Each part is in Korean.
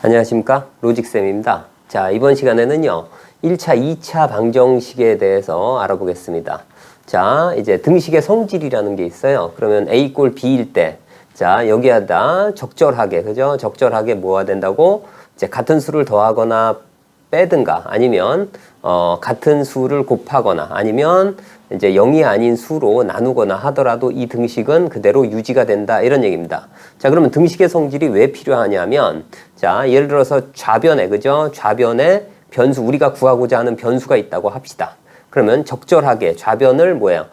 안녕하십니까, 로직쌤입니다. 자, 이번 시간에는요 1차, 2차 방정식에 대해서 알아보겠습니다. 자, 이제 등식의 성질이라는 게 있어요. 그러면 A 꼴 B일 때, 자, 여기에다 적절하게, 그죠? 적절하게 뭐가 된다고? 이제 같은 수를 더하거나 빼든가, 아니면 같은 수를 곱하거나, 아니면 이제 0이 아닌 수로 나누거나 하더라도 이 등식은 그대로 유지가 된다, 이런 얘기입니다. 자, 그러면 등식의 성질이 왜 필요하냐면, 자, 예를 들어서 좌변에, 그죠? 좌변에 변수, 우리가 구하고자 하는 변수가 있다고 합시다. 그러면 적절하게 좌변을 뭐예요?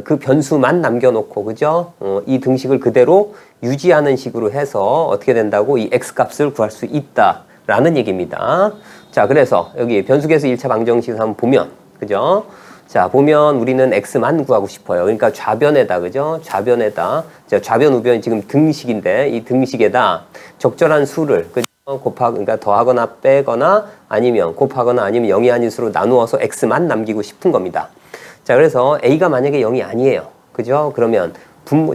그 변수만 남겨놓고, 그죠? 이 등식을 그대로 유지하는 식으로 해서 어떻게 된다고? 이 x값을 구할 수 있다라는 얘기입니다. 자, 그래서 여기 변수계수 1차 방정식을 한번 보면, 그죠? 자, 보면 우리는 x만 구하고 싶어요. 그러니까 좌변에다, 그죠? 좌변에다, 좌변, 우변이 지금 등식인데, 이 등식에다 적절한 수를, 그죠? 그러니까 더하거나 빼거나 아니면 곱하거나 아니면 0이 아닌 수로 나누어서 x만 남기고 싶은 겁니다. 자, 그래서 a가 만약에 0이 아니에요. 그죠? 그러면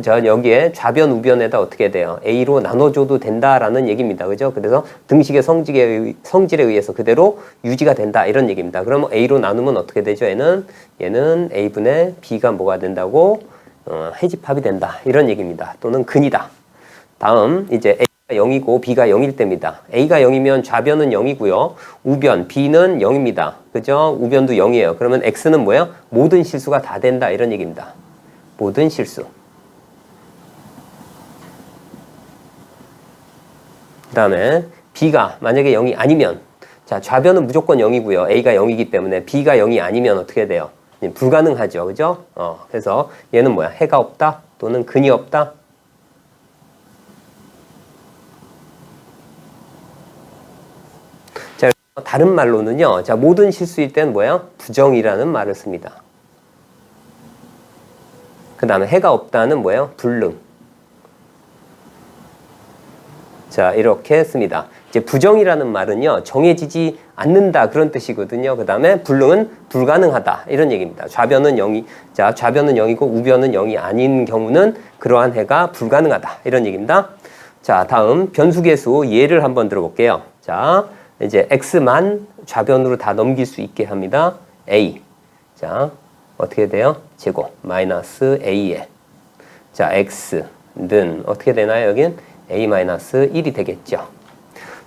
여기에 좌변, 우변에다 어떻게 돼요? a로 나눠줘도 된다라는 얘기입니다. 그죠? 그래서 등식의 성질에 의해서 그대로 유지가 된다, 이런 얘기입니다. 그러면 a로 나누면 어떻게 되죠? 얘는 a분의 b가 뭐가 된다고? 해집합이 된다, 이런 얘기입니다. 또는 근이다. 다음 이제 a가 0이고 b가 0일 때입니다. a가 0이면 좌변은 0이고요. 우변, b는 0입니다. 그죠? 우변도 0이에요. 그러면 x는 뭐예요? 모든 실수가 다 된다, 이런 얘기입니다. 모든 실수. 그 다음에 b가 만약에 0이 아니면, 자, 좌변은 무조건 0이고요. a가 0이기 때문에 b가 0이 아니면 어떻게 돼요? 불가능하죠. 그죠? 그래서 얘는 뭐야? 해가 없다 또는 근이 없다. 자, 다른 말로는요. 자, 모든 실수일 때는 뭐예요? 부정이라는 말을 씁니다. 그 다음에 해가 없다는 뭐예요? 불능. 자, 이렇게 씁니다. 이제 부정이라는 말은요, 정해지지 않는다, 그런 뜻이거든요. 그 다음에 불능은 불가능하다, 이런 얘기입니다. 좌변은 0이고 우변은 0이 아닌 경우는 그러한 해가 불가능하다, 이런 얘기입니다. 자, 다음 변수계수 예를 한번 들어볼게요. 자, 이제 x만 좌변으로 다 넘길 수 있게 합니다. a. 자, 어떻게 돼요? 제곱 마이너스 a에, 자, x는 어떻게 되나요? 여긴 a-1이 되겠죠.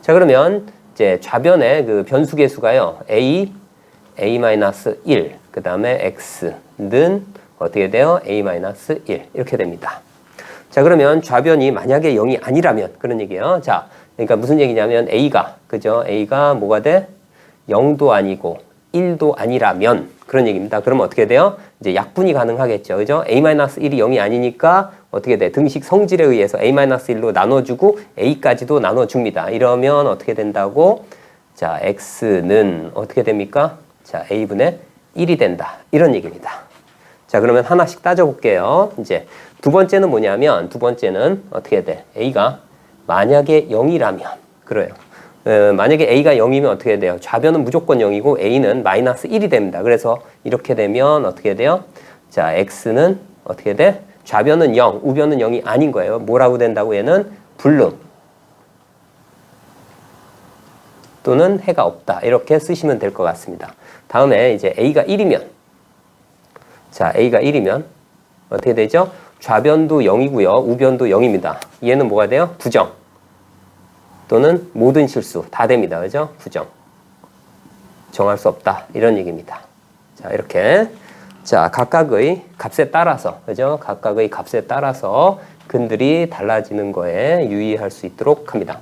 자, 그러면 이제 좌변의 그 변수계수가요, a-1, 그 다음에 x는 어떻게 돼요? a-1 이렇게 됩니다. 자, 그러면 좌변이 만약에 0이 아니라면, 그런 얘기예요. 자, 그러니까 무슨 얘기냐면 a가, 그죠? a가 뭐가 돼? 0도 아니고 1도 아니라면, 그런 얘기입니다. 그러면 어떻게 돼요? 이제 약분이 가능하겠죠. 그죠? a-1이 0이 아니니까 어떻게 돼? 등식 성질에 의해서 a-1로 나눠주고 a까지도 나눠줍니다. 이러면 어떻게 된다고? 자, x는 어떻게 됩니까? 자, a분의 1이 된다, 이런 얘기입니다. 자, 그러면 하나씩 따져볼게요. 이제 두 번째는 뭐냐면, 두 번째는 어떻게 돼? a가 만약에 0이라면, 그래요. 만약에 a가 0이면 어떻게 돼요? 좌변은 무조건 0이고 a는 마이너스 1이 됩니다. 그래서 이렇게 되면 어떻게 돼요? 자, x는 어떻게 돼? 좌변은 0, 우변은 0이 아닌 거예요. 뭐라고 된다고? 얘는 불능 또는 해가 없다, 이렇게 쓰시면 될 것 같습니다. 다음에 이제 a가 1이면, 자, a가 1이면 어떻게 되죠? 좌변도 0이고요. 우변도 0입니다. 얘는 뭐가 돼요? 부정 또는 모든 실수 다 됩니다. 그죠? 부정. 정할 수 없다, 이런 얘기입니다. 자, 이렇게. 자, 각각의 값에 따라서, 그죠? 각각의 값에 따라서 근들이 달라지는 거에 유의할 수 있도록 합니다.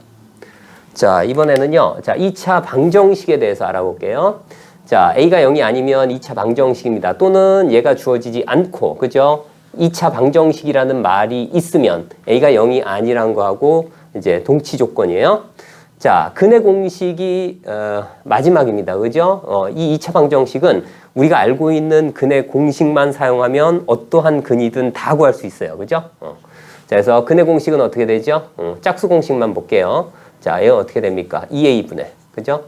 자, 이번에는요. 자, 2차 방정식에 대해서 알아볼게요. 자, a가 0이 아니면 2차 방정식입니다. 또는 얘가 주어지지 않고, 그죠? 2차 방정식이라는 말이 있으면 a가 0이 아니란 거하고 이제 동치 조건이에요. 자, 근의 공식이 마지막입니다. 그죠? 이 2차 방정식은 우리가 알고 있는 근의 공식만 사용하면 어떠한 근이든 다 구할 수 있어요. 그죠? 자, 그래서 근의 공식은 어떻게 되죠? 짝수 공식만 볼게요. 자, 얘 어떻게 됩니까? 2a분의, 그죠?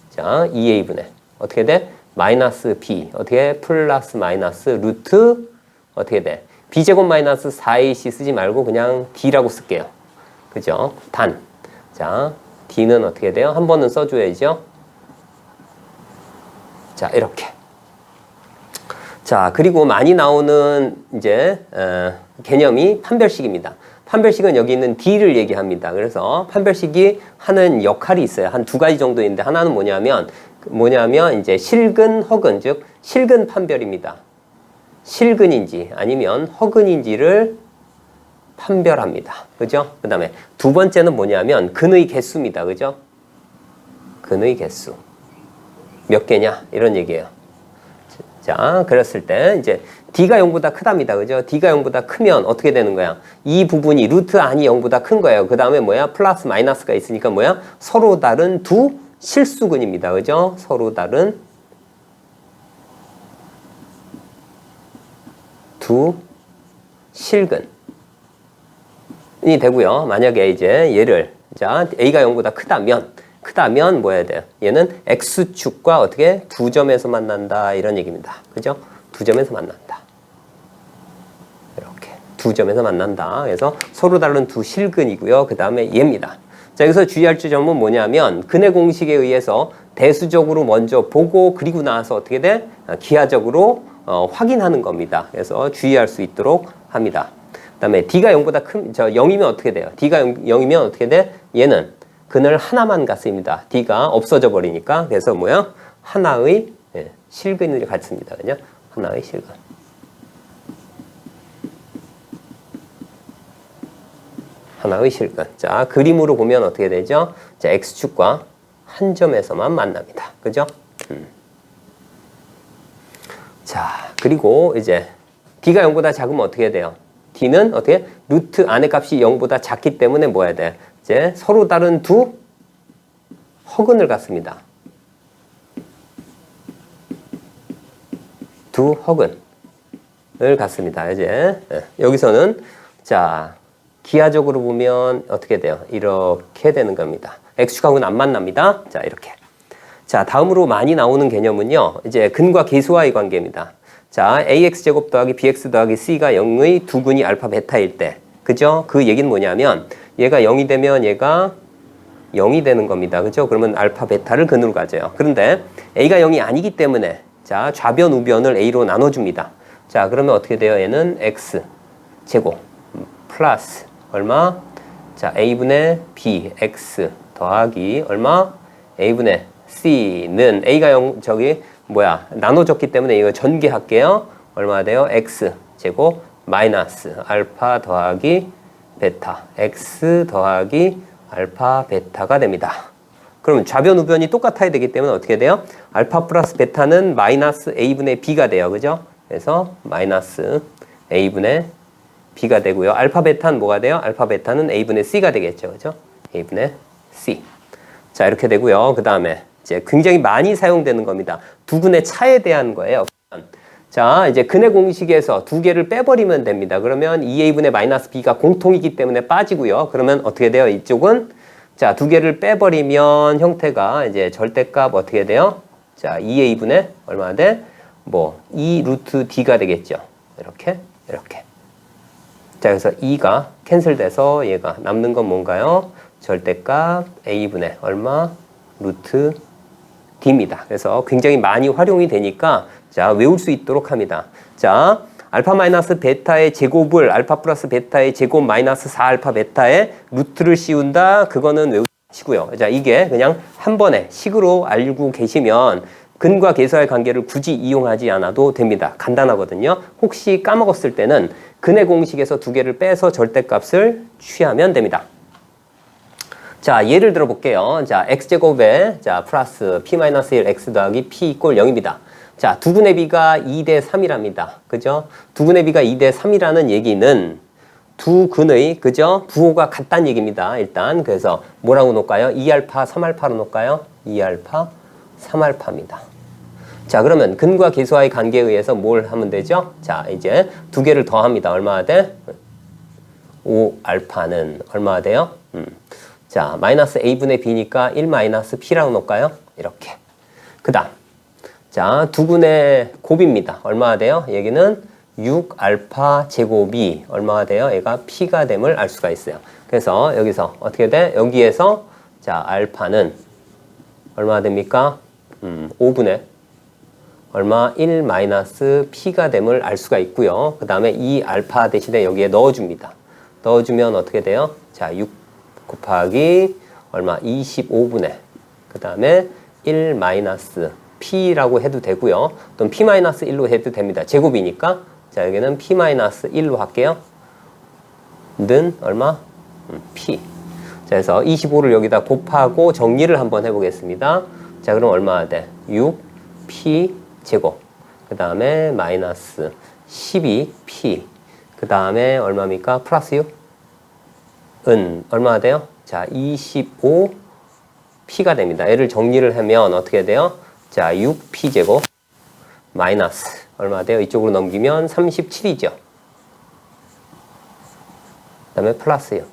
자, 2a분의 어떻게 돼? 마이너스 b, 어떻게? 플러스 마이너스 루트 어떻게 돼? b제곱 마이너스 4ac 쓰지 말고 그냥 b라고 쓸게요. 그죠? 단. 자, D는 어떻게 돼요? 한 번은 써줘야죠. 자, 이렇게. 자, 그리고 많이 나오는 이제 개념이 판별식입니다. 판별식은 여기 있는 D를 얘기합니다. 그래서 판별식이 하는 역할이 있어요. 한 두 가지 정도 있는데 하나는 뭐냐면 이제 실근, 허근, 즉 실근 판별입니다. 실근인지 아니면 허근인지를 판별합니다. 그죠? 그 다음에 두 번째는 뭐냐면 근의 개수입니다. 그죠? 근의 개수. 몇 개냐? 이런 얘기예요. 자, 그랬을 때 이제 D가 0보다 크답니다. 그죠? D가 0보다 크면 어떻게 되는 거야? 이 부분이 루트 안이 0보다 큰 거예요. 그 다음에 뭐야? 플러스 마이너스가 있으니까 뭐야? 서로 다른 두 실수근입니다. 그죠? 서로 다른 두 실근이 되고요. 만약에 이제 얘를 자, A가 0보다 크다면 뭐 해야 돼요? 얘는 X축과 어떻게? 두 점에서 만난다. 이런 얘기입니다. 그죠? 두 점에서 만난다. 이렇게. 두 점에서 만난다. 그래서 서로 다른 두 실근이고요. 그 다음에 얘입니다. 자, 여기서 주의할 점은 뭐냐면 근의 공식에 의해서 대수적으로 먼저 보고 그리고 나서 어떻게 돼? 기하적으로 확인하는 겁니다. 그래서 주의할 수 있도록 합니다. 그 다음에 D가 0보다 0이면 어떻게 돼요? D가 0이면 어떻게 돼? 얘는 근을 하나만 갖습니다. D가 없어져 버리니까. 그래서 뭐야? 하나의 실근을 갖습니다. 그죠? 하나의 실근. 하나의 실근. 자, 그림으로 보면 어떻게 되죠? 자, X축과 한 점에서만 만납니다. 그죠? 자, 그리고 이제 D가 0보다 작으면 어떻게 돼요? D는 어떻게? 루트 안의 값이 0보다 작기 때문에 뭐 해야 돼? 이제 서로 다른 두 허근을 갖습니다. 두 허근을 갖습니다. 이제 여기서는 자, 기하적으로 보면 어떻게 돼요? 이렇게 되는 겁니다. X축하고는 안 만납니다. 자, 이렇게. 자, 다음으로 많이 나오는 개념은요. 이제 근과 계수와의 관계입니다. 자, AX제곱 더하기 BX 더하기 C가 0의 두 근이 알파 베타일 때. 그죠? 그 얘기는 뭐냐면 얘가 0이 되면 얘가 0이 되는 겁니다. 그죠? 그러면 알파 베타를 근으로 가져요. 그런데 A가 0이 아니기 때문에 자, 좌변 우변을 A로 나눠줍니다. 자, 그러면 어떻게 돼요? 얘는 X 제곱 플러스 얼마? 자, A분의 B X 더하기 얼마? A분의 C는 A가 0 나눠줬기 때문에 이거 전개할게요. 얼마 돼요? X 제곱 마이너스 알파 더하기 베타 X 더하기 알파 베타가 됩니다. 그러면 좌변 우변이 똑같아야 되기 때문에 어떻게 돼요? 알파 플러스 베타는 마이너스 A분의 B가 돼요. 그죠? 그래서 마이너스 A분의 B가 되고요. 알파 베타는 뭐가 돼요? 알파 베타는 A분의 C가 되겠죠. 그죠? A분의 C. 자, 이렇게 되고요. 그 다음에 이제 굉장히 많이 사용되는 겁니다. 두 근의 차에 대한 거예요. 자, 이제 근의 공식에서 두 개를 빼버리면 됩니다. 그러면 2A분의 마이너스 B가 공통이기 때문에 빠지고요. 그러면 어떻게 돼요? 이쪽은 자, 두 개를 빼버리면 형태가 이제 절대값 어떻게 돼요? 자, 2A분의 얼마나 돼? 2 루트 D가 되겠죠. 이렇게. 자, 그래서 2가 캔슬돼서 얘가 남는 건 뭔가요? 절대값 A분의 얼마? 루트 D입니다. 그래서 굉장히 많이 활용이 되니까 자, 외울 수 있도록 합니다. 자, 알파 마이너스 베타의 제곱을 알파 플러스 베타의 제곱 마이너스 4알파 베타의 루트를 씌운다. 그거는 외우시고요. 자, 이게 그냥 한 번에 식으로 알고 계시면 근과 계수와의 관계를 굳이 이용하지 않아도 됩니다. 간단하거든요. 혹시 까먹었을 때는 근의 공식에서 두 개를 빼서 절대값을 취하면 됩니다. 자, 예를 들어 볼게요. 자, x제곱에 자, 플러스 p-1 x 더하기 p = 0입니다. 자, 두근의 비가 2대 3이랍니다. 그죠? 두근의 비가 2대 3이라는 얘기는 두 근의 그죠? 부호가 같다는 얘기입니다. 일단 그래서 뭐라고 놓을까요? 2알파, 3알파로 놓을까요? 2알파, 3알파입니다. 자, 그러면 근과 계수와의 관계에 의해서 뭘 하면 되죠? 자, 이제 두 개를 더합니다. 얼마나 돼? 5알파는 얼마나 돼요? 자, 마이너스 a분의 b니까 1 마이너스 p라고 놓을까요? 이렇게. 그 다음. 자, 두근의 곱입니다. 얼마나 돼요? 여기는 6알파 제곱이 얼마나 돼요? 얘가 p가 됨을 알 수가 있어요. 그래서 여기서 어떻게 돼? 여기에서 자, 알파는 얼마나 됩니까? 5분의 얼마? 1 마이너스 P가 됨을 알 수가 있고요. 그 다음에 이 알파 대신에 여기에 넣어줍니다. 넣어주면 어떻게 돼요? 자, 6 곱하기 얼마? 25분의 그 다음에 1 마이너스 P라고 해도 되고요. 또는 P 마이너스 1로 해도 됩니다. 제곱이니까. 자, 여기는 P 마이너스 1로 할게요. 는 얼마? P. 자, 그래서 25를 여기다 곱하고 정리를 한번 해보겠습니다. 자, 그럼 얼마나 돼? 6P 제곱. 그 다음에 마이너스 12P. 그 다음에 얼마입니까? 플러스 6? 얼마나 돼요? 자, 25P가 됩니다. 얘를 정리를 하면 어떻게 돼요? 자, 6P 제곱 마이너스 얼마 돼요? 이쪽으로 넘기면 37이죠. 그 다음에 플러스 6.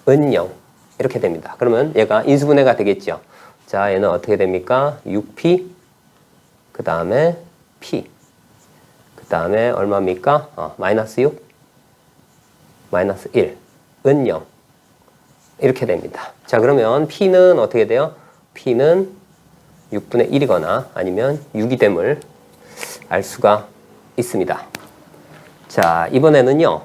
0. 이렇게 됩니다. 그러면 얘가 인수분해가 되겠죠. 자, 얘는 어떻게 됩니까? 6P 그 다음에 P 그 다음에 얼마입니까? 마이너스 6 마이너스 1 0 이렇게 됩니다. 자, 그러면 P는 어떻게 돼요? P는 6분의 1이거나 아니면 6이 됨을 알 수가 있습니다. 자, 이번에는요,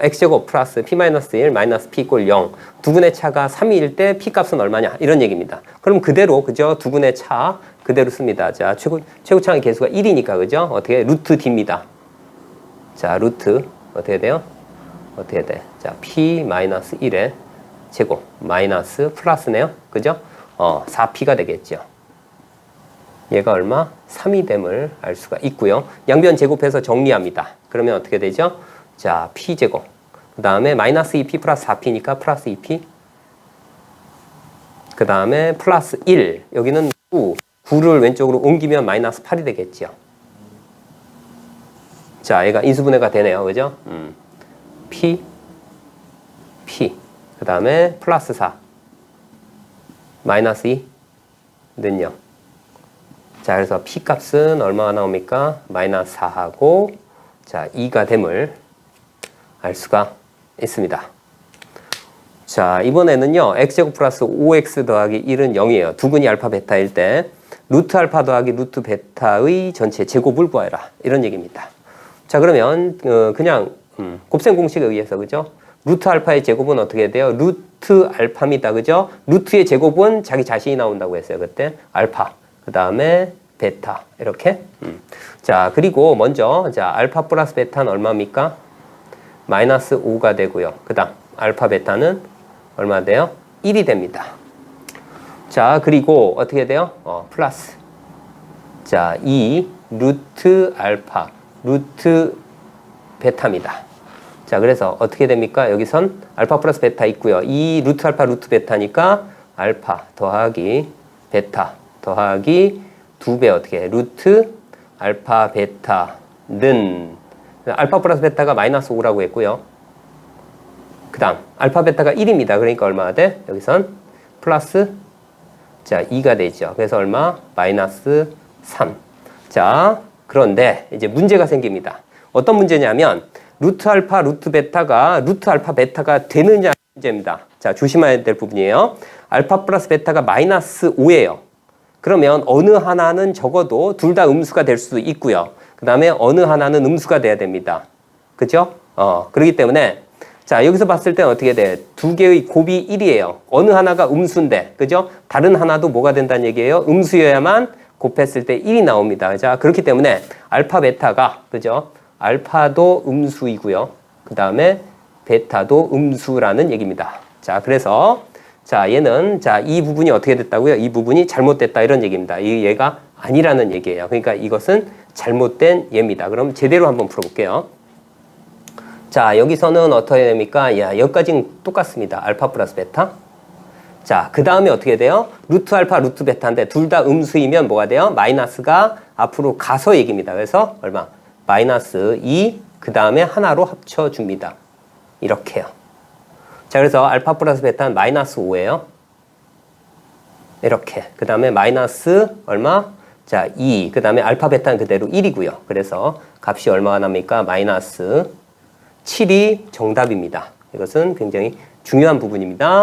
x제곱 플러스 p 마이너스 1 마이너스 p 이꼴 0. 두 분의 차가 3일 때 p 값은 얼마냐? 이런 얘기입니다. 그럼 그대로, 그죠? 두 분의 차 그대로 씁니다. 자, 최고차의 개수가 1이니까, 그죠? 어떻게? 루트 d입니다. 자, 루트, 어떻게 돼요? 어떻게 돼? 자, p 마이너스 1의 제곱, 마이너스 플러스네요. 그죠? 4p가 되겠죠. 얘가 얼마? 3이 됨을 알 수가 있고요. 양변 제곱해서 정리합니다. 그러면 어떻게 되죠? 자, P제곱. 그 다음에 마이너스 2P 플러스 4P니까 플러스 2P. 그 다음에 플러스 1. 여기는 9. 9를 왼쪽으로 옮기면 마이너스 8이 되겠죠. 자, 얘가 인수분해가 되네요. 그죠? P. 그 다음에 플러스 4. 마이너스 2. 는요. 자, 그래서 P 값은 얼마가 나옵니까? 마이너스 4하고, 자, 2가 됨을 알 수가 있습니다. 자, 이번에는요, x제곱 플러스 5x 더하기 1은 0이에요. 두근이 알파 베타일 때, 루트 알파 더하기 루트 베타의 전체 제곱을 구하라. 이런 얘기입니다. 자, 그러면, 그냥, 곱셈 공식에 의해서, 그죠? 루트 알파의 제곱은 어떻게 돼요? 루트 알파입니다. 그죠? 루트의 제곱은 자기 자신이 나온다고 했어요. 그때, 알파. 그 다음에 베타 이렇게. 자, 그리고 먼저 자, 알파 플러스 베타는 얼마입니까? 마이너스 5가 되고요. 그 다음 알파 베타는 얼마 돼요? 1이 됩니다. 자, 그리고 어떻게 돼요? 플러스. 자, 2 루트 알파 루트 베타입니다. 자, 그래서 어떻게 됩니까? 여기선 알파 플러스 베타 있고요. 2 루트 알파 루트 베타니까 알파 더하기 베타 더하기 2배 어떻게 해? 루트 알파 베타는 알파 플러스 베타가 마이너스 5라고 했고요. 그 다음 알파 베타가 1입니다. 그러니까 얼마나 돼? 여기선 플러스 자 2가 되죠. 그래서 얼마? 마이너스 3. 자, 그런데 이제 문제가 생깁니다. 어떤 문제냐면 루트 알파 루트 베타가 루트 알파 베타가 되느냐 문제입니다. 자, 조심해야 될 부분이에요. 알파 플러스 베타가 마이너스 5예요. 그러면 어느 하나는 적어도 둘 다 음수가 될 수도 있고요. 그 다음에 어느 하나는 음수가 돼야 됩니다. 그죠? 그렇기 때문에 자, 여기서 봤을 때는 어떻게 돼? 두 개의 곱이 1이에요. 어느 하나가 음수인데, 그죠? 다른 하나도 뭐가 된다는 얘기예요? 음수여야만 곱했을 때 1이 나옵니다. 자, 그렇기 때문에 알파 베타가, 그죠? 알파도 음수이고요. 그 다음에 베타도 음수라는 얘기입니다. 자, 그래서 자, 얘는 자, 이 부분이 어떻게 됐다고요? 이 부분이 잘못됐다 이런 얘기입니다. 이 얘가 아니라는 얘기예요. 그러니까 이것은 잘못된 얘입니다. 그럼 제대로 한번 풀어볼게요. 자, 여기서는 어떻게 됩니까? 야, 여기까지는 똑같습니다. 알파 플러스 베타. 자, 그 다음에 어떻게 돼요? 루트 알파, 루트 베타인데 둘 다 음수이면 뭐가 돼요? 마이너스가 앞으로 가서 얘기입니다. 그래서 얼마? 마이너스 2, 그 다음에 하나로 합쳐줍니다. 이렇게요. 자, 그래서 알파 플러스 베타는 마이너스 5예요. 이렇게. 그 다음에 마이너스 얼마? 자, 2. 그 다음에 알파 베타는 그대로 1이고요. 그래서 값이 얼마가 납니까? 마이너스 7이 정답입니다. 이것은 굉장히 중요한 부분입니다.